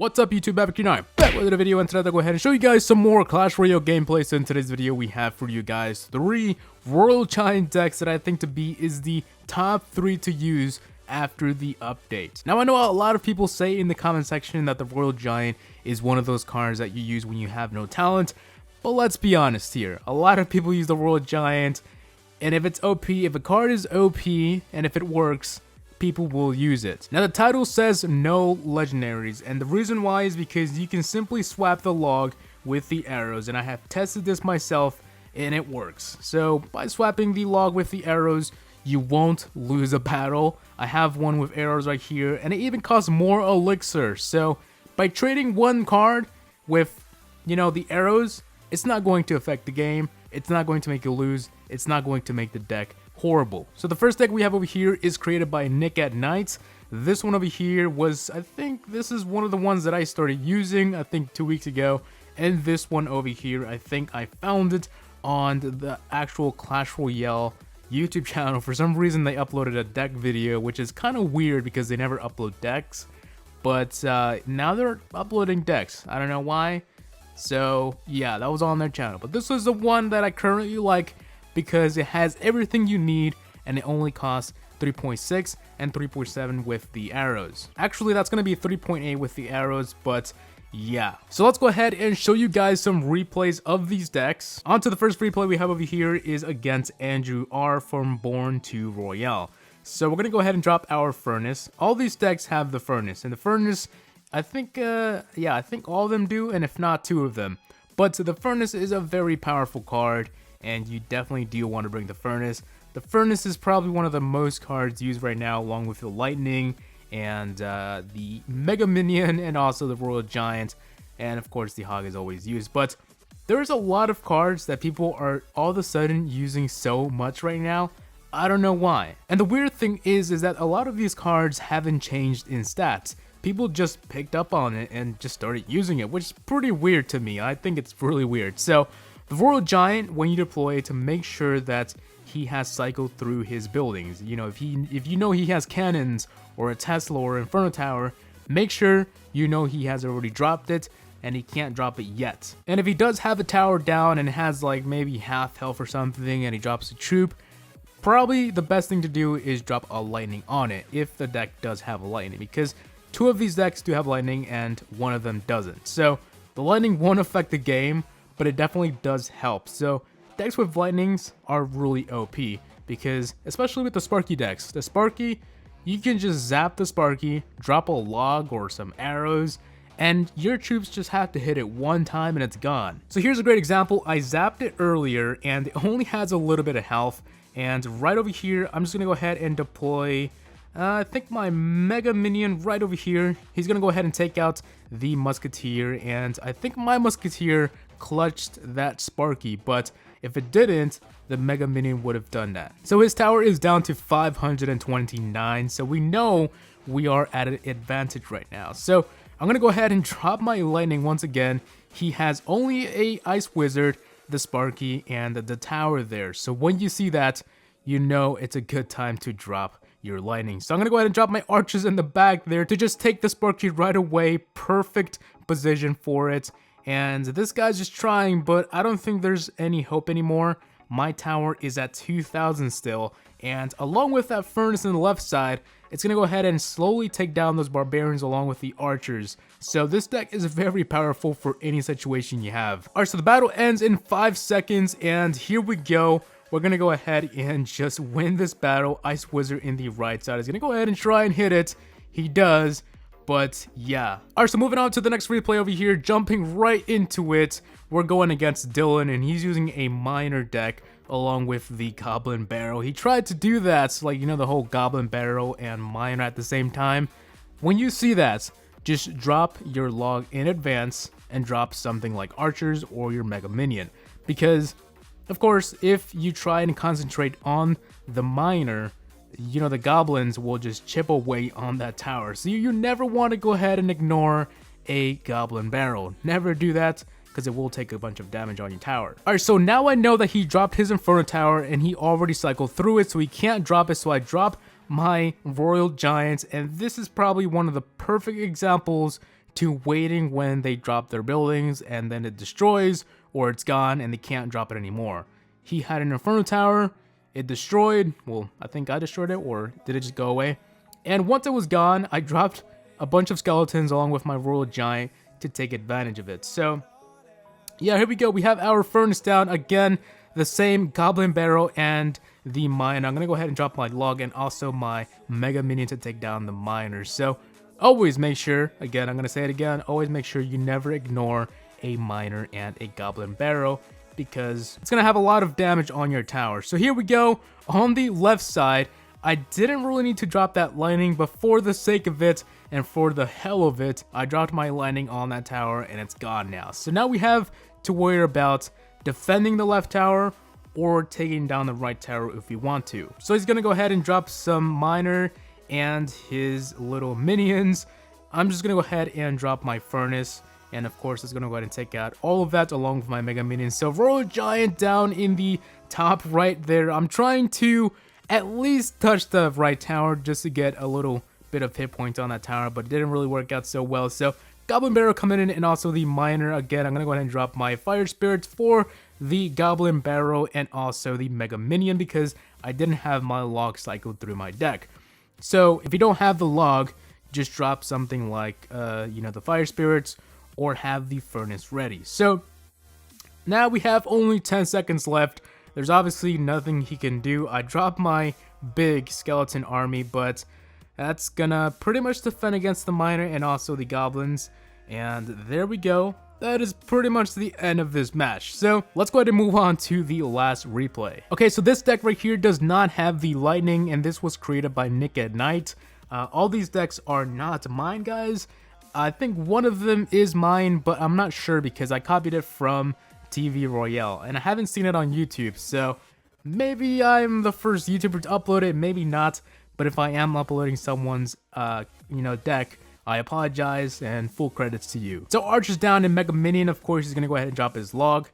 What's up YouTube, BARBARIANS back with a video, and today I'll go ahead and show you guys some more Clash Royale gameplay. So in today's video we have for you guys 3 Royal Giant decks that I think to be is the top 3 to use after the update. Now I know a lot of people say in the comment section that the Royal Giant is one of those cards that you use when you have no talent, but let's be honest here, a lot of people use the Royal Giant, and if it's OP, if a card is OP and if it works, people will use it. Now the title says no legendaries, and the reason why is because you can simply swap the log with the arrows, and I have tested this myself and it works. So by swapping the log with the arrows, you won't lose a battle. I have one with arrows right here, and it even costs more elixir. So by trading one card with, the arrows, it's not going to affect the game, it's not going to make you lose, it's not going to make the deck horrible. So the first deck we have over here is created by Nick at Night. This one over here was, I think this is one of the ones that I started using, I think 2 weeks ago. And this one over here, I think I found it on the actual Clash Royale YouTube channel. For some reason they uploaded a deck video, which is kind of weird because they never upload decks. But now they're uploading decks. I don't know why. So yeah, that was on their channel. But this is the one that I currently like, because it has everything you need and it only costs 3.6 and 3.7 with the arrows. Actually, that's going to be 3.8 with the arrows, but yeah. So let's go ahead and show you guys some replays of these decks. On to the first replay we have over here is against Andrew R from Born to Royale. So we're going to go ahead and drop our Furnace. All these decks have the Furnace, and the Furnace, I think all of them do, and if not, 2 of them. But the Furnace is a very powerful card, and you definitely do want to bring the Furnace. The Furnace is probably one of the most cards used right now, along with the Lightning and the Mega Minion, and also the Royal Giant, and of course the Hog is always used. But there's a lot of cards that people are all of a sudden using so much right now. I don't know why. And the weird thing is that a lot of these cards haven't changed in stats. People just picked up on it and just started using it, which is pretty weird to me. I think it's really weird. So the Royal Giant, when you deploy it, to make sure that he has cycled through his buildings. If you know he has cannons or a Tesla or Inferno Tower, make sure you know he has already dropped it and he can't drop it yet. And if he does have a tower down and has like maybe half health or something and he drops a troop, probably the best thing to do is drop a lightning on it if the deck does have a lightning, because 2 of these decks do have lightning and 1 of them doesn't. So the lightning won't affect the game, but it definitely does help. So decks with lightnings are really OP, because especially with the Sparky decks, the Sparky, you can just zap the Sparky, drop a log or some arrows, and your troops just have to hit it one time and it's gone. So here's a great example. I zapped it earlier and it only has a little bit of health, and right over here I'm just gonna go ahead and deploy I think my Mega Minion right over here. He's gonna go ahead and take out the Musketeer, and I think my Musketeer clutched that Sparky, but if it didn't, the Mega Minion would have done that. So his tower is down to 529, so we know we are at an advantage right now. So I'm gonna go ahead and drop my Lightning once again. He has only a Ice Wizard, the Sparky, and the tower there. So when you see that, you know it's a good time to drop your Lightning. So I'm gonna go ahead and drop my archers in the back there to just take the Sparky right away. Perfect position for it. And this guy's just trying, but I don't think there's any hope anymore. My tower is at 2,000 still, and along with that Furnace on the left side, it's gonna go ahead and slowly take down those Barbarians along with the archers. So this deck is very powerful for any situation you have. Alright, so the battle ends in 5 seconds, and here we go. We're gonna go ahead and just win this battle. Ice Wizard in the right side is gonna go ahead and try and hit it. He does, but yeah. Alright, so moving on to the next replay over here, jumping right into it. We're going against Dylan, and he's using a miner deck along with the Goblin Barrel. He tried to do that, like, the whole Goblin Barrel and miner at the same time. When you see that, just drop your log in advance and drop something like archers or your Mega Minion, because of course, if you try and concentrate on the miner, the goblins will just chip away on that tower. So you never want to go ahead and ignore a Goblin Barrel. Never do that, because it will take a bunch of damage on your tower. Alright, so now I know that he dropped his Inferno Tower and he already cycled through it, so he can't drop it. So I drop my Royal Giants, and this is probably one of the perfect examples to waiting when they drop their buildings and then it destroys or it's gone and they can't drop it anymore. He had an Inferno Tower, it destroyed, well, I think I destroyed it, or did it just go away? And once it was gone, I dropped a bunch of skeletons along with my Royal Giant to take advantage of it. So yeah, here we go. We have our furnace down again, the same Goblin Barrel and the mine. I'm gonna go ahead and drop my log and also my Mega Minion to take down the miners. So always make sure, again, I'm gonna say it again, always make sure you never ignore a miner and a Goblin Barrel, because it's gonna have a lot of damage on your tower. So here we go. On the left side, I didn't really need to drop that lightning, but for the sake of it and for the hell of it, I dropped my lightning on that tower and it's gone now. So now we have to worry about defending the left tower or taking down the right tower if we want to. So he's gonna go ahead and drop some miner and his little minions. I'm just gonna go ahead and drop my furnace, and of course it's gonna go ahead and take out all of that along with my Mega Minions. So Royal Giant down in the top right there. I'm trying to at least touch the right tower just to get a little bit of hit points on that tower, but it didn't really work out so well. So Goblin Barrel coming in and also the miner. Again, I'm gonna go ahead and drop my Fire Spirits for the Goblin Barrel and also the Mega Minion because I didn't have my log cycled through my deck. So if you don't have the log, just drop something like the Fire Spirits or have the furnace ready. So now we have only 10 seconds left. There's obviously nothing he can do. I dropped my big skeleton army, but that's gonna pretty much defend against the miner and also the goblins. And there we go. That is pretty much the end of this match. So let's go ahead and move on to the last replay. Okay, so this deck right here does not have the lightning, and this was created by Nick at Night. All these decks are not mine, guys. I think one of them is mine, but I'm not sure because I copied it from TV Royale, and I haven't seen it on YouTube, so maybe I'm the first YouTuber to upload it, maybe not, but if I am uploading someone's, deck, I apologize, and full credits to you. So Archer's down in Mega Minion, of course, he's gonna go ahead and drop his log.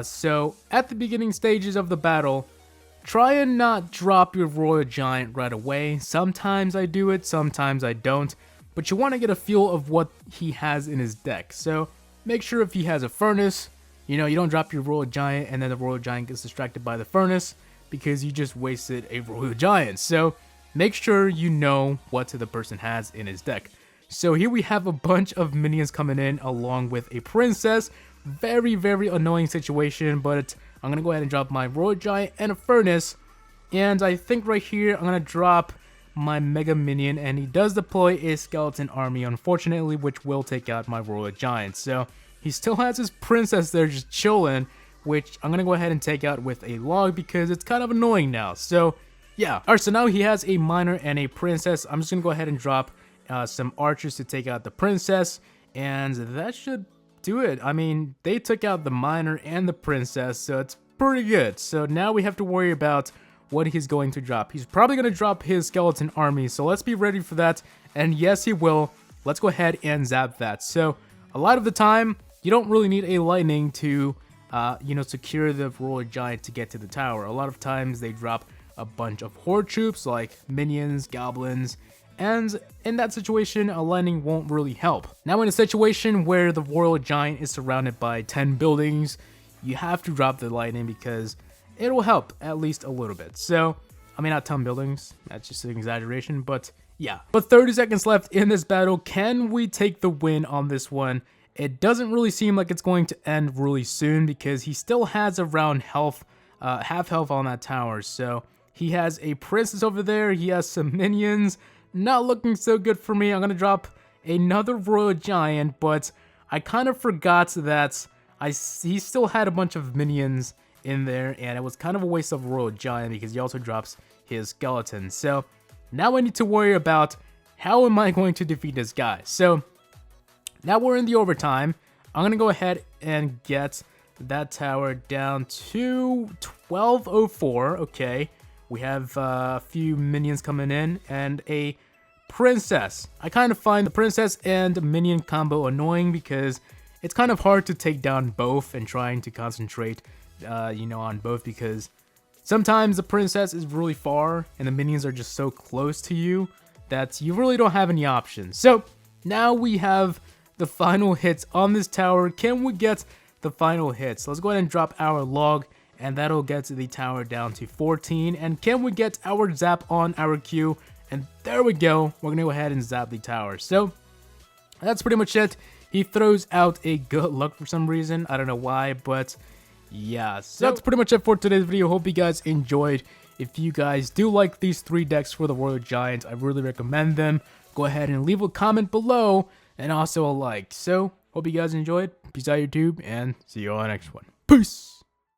So at the beginning stages of the battle, try and not drop your Royal Giant right away. Sometimes I do it, sometimes I don't, but you want to get a feel of what he has in his deck. So make sure if he has a furnace, you don't drop your Royal Giant and then the Royal Giant gets distracted by the furnace because you just wasted a Royal Giant. So make sure you know what the person has in his deck. So here we have a bunch of minions coming in along with a princess. Very, very annoying situation, but I'm going to go ahead and drop my Royal Giant and a furnace. And I think right here I'm going to drop my Mega Minion, and he does deploy a skeleton army, unfortunately, which will take out my Royal Giant. So he still has his princess there just chilling, which I'm going to go ahead and take out with a log because it's kind of annoying now. So yeah. Alright, so now he has a miner and a princess. I'm just going to go ahead and drop some archers to take out the princess, and that should do it. I mean, they took out the miner and the princess, so it's pretty good. So now we have to worry about what he's going to drop. He's probably going to drop his skeleton army, so let's be ready for that. And yes, he will. Let's go ahead and zap that. So a lot of the time, you don't really need a lightning to, secure the Royal Giant to get to the tower. A lot of times they drop a bunch of horde troops like minions, goblins, and in that situation, a lightning won't really help. Now in a situation where the Royal Giant is surrounded by 10 buildings, you have to drop the lightning because it will help at least a little bit. So, I mean, not 10 buildings, that's just an exaggeration, but yeah. But 30 seconds left in this battle. Can we take the win on this one? It doesn't really seem like it's going to end really soon because he still has around half health on that tower. So he has a princess over there, he has some minions. Not looking so good for me. I'm going to drop another Royal Giant, but I kind of forgot that he still had a bunch of minions in there, and it was kind of a waste of Royal Giant because he also drops his skeleton. So now I need to worry about how am I going to defeat this guy. So now we're in the overtime. I'm going to go ahead and get that tower down to 1204. Okay. We have a few minions coming in and a princess. I kind of find the princess and minion combo annoying because it's kind of hard to take down both and trying to concentrate, on both because sometimes the princess is really far and the minions are just so close to you that you really don't have any options. So now we have the final hits on this tower? Can we get the final hits? Let's go ahead and drop our log, and that'll get the tower down to 14. And can we get our zap on our Q? And there we go. We're gonna go ahead and zap the tower. So that's pretty much it. He throws out a good luck for some reason. I don't know why, but yeah. So that's pretty much it for today's video. Hope you guys enjoyed. If you guys do like these 3 decks for the Royal Giants, I really recommend them. Go ahead and leave a comment below and also a like. So hope you guys enjoyed. Peace out, YouTube, and see you on the next one. Peace.